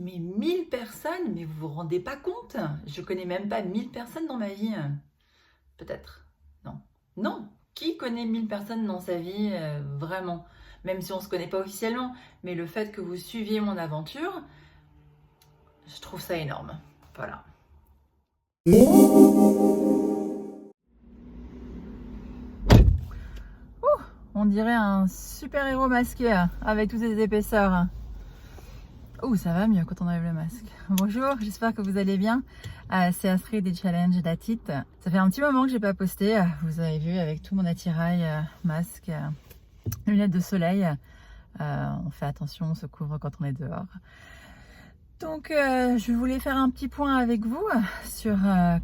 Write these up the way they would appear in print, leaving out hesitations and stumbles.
Mais 1000 personnes, mais vous vous rendez pas compte? Je connais même pas 1000 personnes dans ma vie. Peut-être. Non. Non. Qui connaît 1000 personnes dans sa vie vraiment? Même si on se connaît pas officiellement. Mais le fait que vous suiviez mon aventure, je trouve ça énorme. Voilà. On dirait un super-héros masqué avec toutes ses épaisseurs. Oh, ça va mieux quand on enlève le masque. Bonjour, j'espère que vous allez bien. C'est Astrid des Challenges d'Atit. Ça fait un petit moment que j'ai pas posté. Vous avez vu avec tout mon attirail, masque, lunettes de soleil. On fait attention, on se couvre quand on est dehors. Donc, je voulais faire un petit point avec vous sur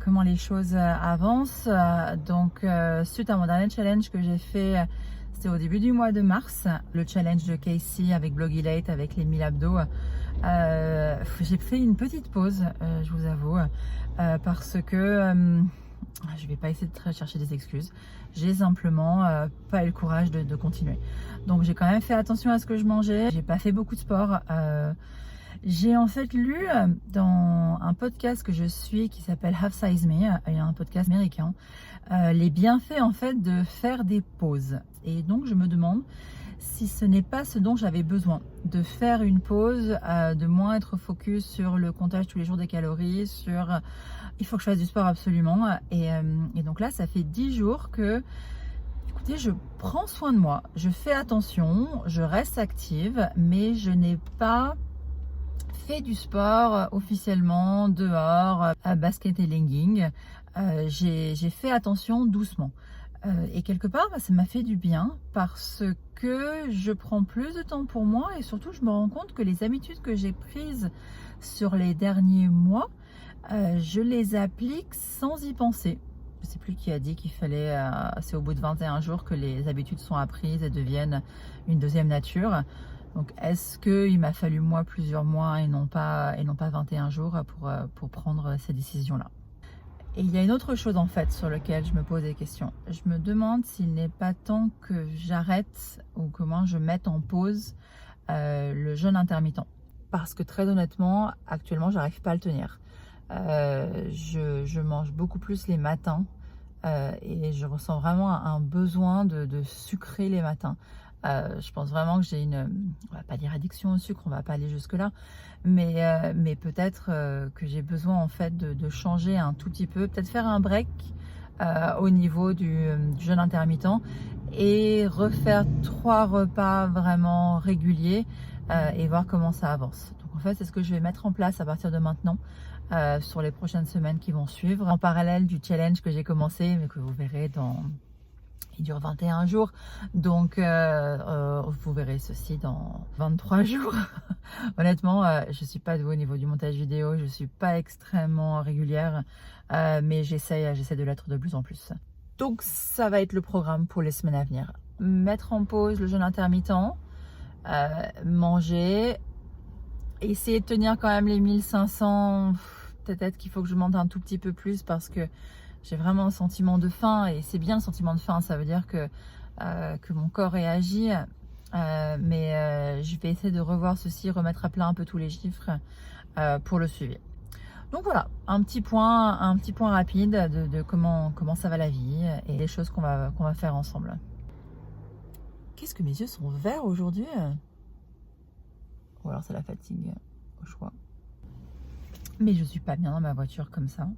comment les choses avancent. Suite à mon dernier challenge que j'ai fait, c'était au début du mois de mars, le challenge de Casey avec Blogilate, avec les 1000 abdos. J'ai fait une petite pause, je vous avoue, parce que je vais pas essayer de chercher des excuses. J'ai simplement pas eu le courage de continuer. Donc, j'ai quand même fait attention à ce que je mangeais. J'ai pas fait beaucoup de sport. J'ai en fait lu dans un podcast que je suis qui s'appelle Half Size Me, il y a un podcast américain, les bienfaits en fait de faire des pauses. Et donc je me demande si ce n'est pas ce dont j'avais besoin, de faire une pause, de moins être focus sur le comptage tous les jours des calories, sur il faut que je fasse du sport absolument. Et donc là, ça fait 10 jours que, écoutez, je prends soin de moi, je fais attention, je reste active, mais je n'ai pas fait du sport officiellement dehors, à basket et legging. J'ai fait attention doucement. Et quelque part, ça m'a fait du bien parce que je prends plus de temps pour moi et surtout, je me rends compte que les habitudes que j'ai prises sur les derniers mois, je les applique sans y penser. Je ne sais plus qui a dit qu'il fallait, c'est au bout de 21 jours que les habitudes sont apprises et deviennent une deuxième nature. Donc, est-ce qu'il m'a fallu moi plusieurs mois et non pas 21 jours pour prendre ces décisions-là? Et il y a une autre chose en fait sur laquelle je me pose des questions. Je me demande s'il n'est pas temps que j'arrête ou que moi je mette en pause le jeûne intermittent. Parce que très honnêtement, actuellement, j'arrive pas à le tenir. Je mange beaucoup plus les matins et je ressens vraiment un besoin de sucrer les matins. Je pense vraiment que j'ai on va pas dire addiction au sucre, on va pas aller jusque-là, mais peut-être que j'ai besoin en fait de changer un tout petit peu, peut-être faire un break au niveau du jeûne intermittent et refaire 3 repas vraiment réguliers et voir comment ça avance. Donc en fait, c'est ce que je vais mettre en place à partir de maintenant. Sur les prochaines semaines qui vont suivre, en parallèle du challenge que j'ai commencé, mais que vous verrez il dure 21 jours, donc vous verrez ceci dans 23 jours. Honnêtement, je ne suis pas douée au niveau du montage vidéo, je ne suis pas extrêmement régulière, mais j'essaie de l'être de plus en plus. Donc ça va être le programme pour les semaines à venir. Mettre en pause le jeûne intermittent, manger, essayer de tenir quand même les 1500. Peut-être qu'il faut que je monte un tout petit peu plus parce que j'ai vraiment un sentiment de faim et c'est bien le sentiment de faim, ça veut dire que mon corps réagit, mais je vais essayer de revoir ceci, remettre à plat un peu tous les chiffres pour le suivi. Donc voilà, un petit point rapide de comment ça va la vie et les choses qu'on va faire ensemble. Qu'est-ce que mes yeux sont verts aujourd'hui? Ou alors c'est la fatigue, au choix. Mais je suis pas bien dans ma voiture comme ça.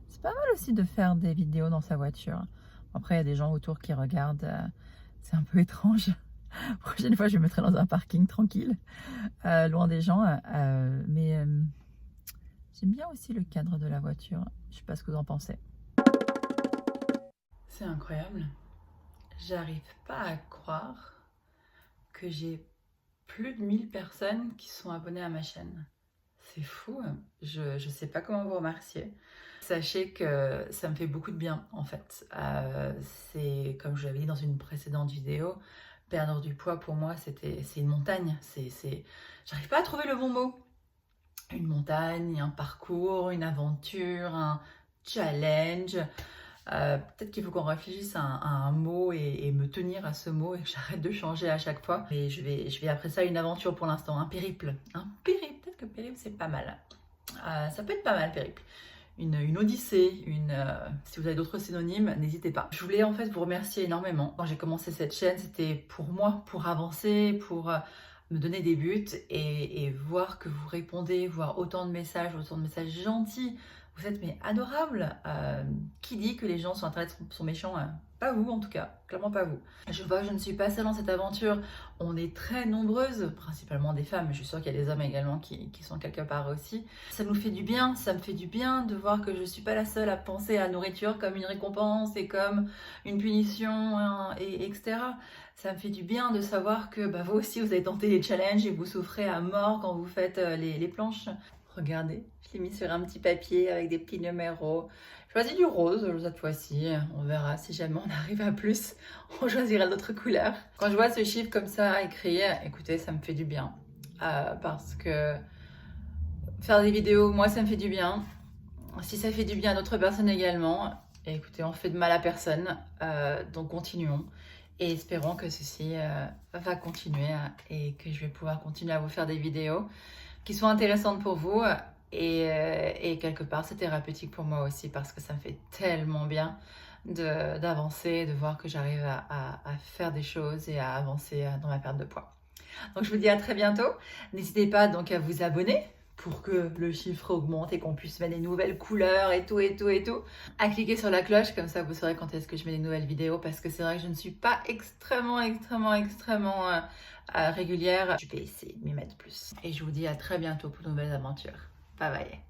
C'est pas mal aussi de faire des vidéos dans sa voiture. Après, il y a des gens autour qui regardent. C'est un peu étrange. La prochaine fois, je me mettrai dans un parking tranquille, loin des gens. Mais j'aime bien aussi le cadre de la voiture. Je sais pas ce que vous en pensez. C'est incroyable. J'arrive pas à croire que j'ai plus de 1000 personnes qui sont abonnées à ma chaîne. C'est fou, je sais pas comment vous remercier. Sachez que ça me fait beaucoup de bien en fait. C'est comme je l'avais dit dans une précédente vidéo, perdre du poids pour moi c'est une montagne. J'arrive pas à trouver le bon mot. Une montagne, un parcours, une aventure, un challenge. Peut-être qu'il faut qu'on réfléchisse à un mot et me tenir à ce mot et que j'arrête de changer à chaque fois. Et je vais après ça une aventure pour l'instant, un périple. Un périple. peut-être que périple c'est pas mal. Ça peut être pas mal périple. Une odyssée, si vous avez d'autres synonymes, n'hésitez pas. Je voulais en fait vous remercier énormément. Quand j'ai commencé cette chaîne, c'était pour moi, pour avancer, pour me donner des buts et voir que vous répondez, voir autant de messages gentils. Vous êtes mais adorables. Qui dit que les gens sur internet sont méchants? Pas vous en tout cas, clairement pas vous. Je vois que je ne suis pas seule dans cette aventure. On est très nombreuses, principalement des femmes, mais je suis sûre qu'il y a des hommes également qui sont quelque part aussi. Ça nous fait du bien, ça me fait du bien de voir que je ne suis pas la seule à penser à la nourriture comme une récompense et comme une punition, hein, etc. Ça me fait du bien de savoir que vous aussi vous avez tenté les challenges et vous souffrez à mort quand vous faites les planches. Regardez, je l'ai mis sur un petit papier avec des petits numéros. Je choisis du rose cette fois-ci. On verra si jamais on arrive à plus. On choisira d'autres couleurs. Quand je vois ce chiffre comme ça écrit, écoutez, ça me fait du bien. Parce que faire des vidéos, moi, ça me fait du bien. Si ça fait du bien à d'autres personnes également, écoutez, on fait de mal à personne. Donc continuons. Et espérons que ceci va continuer et que je vais pouvoir continuer à vous faire des vidéos qui soient intéressantes pour vous et quelque part c'est thérapeutique pour moi aussi parce que ça me fait tellement bien d'avancer, de voir que j'arrive à faire des choses et à avancer dans ma perte de poids. Donc je vous dis à très bientôt. N'hésitez pas donc à vous abonner pour que le chiffre augmente et qu'on puisse mettre des nouvelles couleurs et tout. À cliquer sur la cloche, comme ça vous saurez quand est-ce que je mets des nouvelles vidéos parce que c'est vrai que je ne suis pas extrêmement régulière. Je vais essayer de m'y mettre plus. Et je vous dis à très bientôt pour de nouvelles aventures. Bye bye.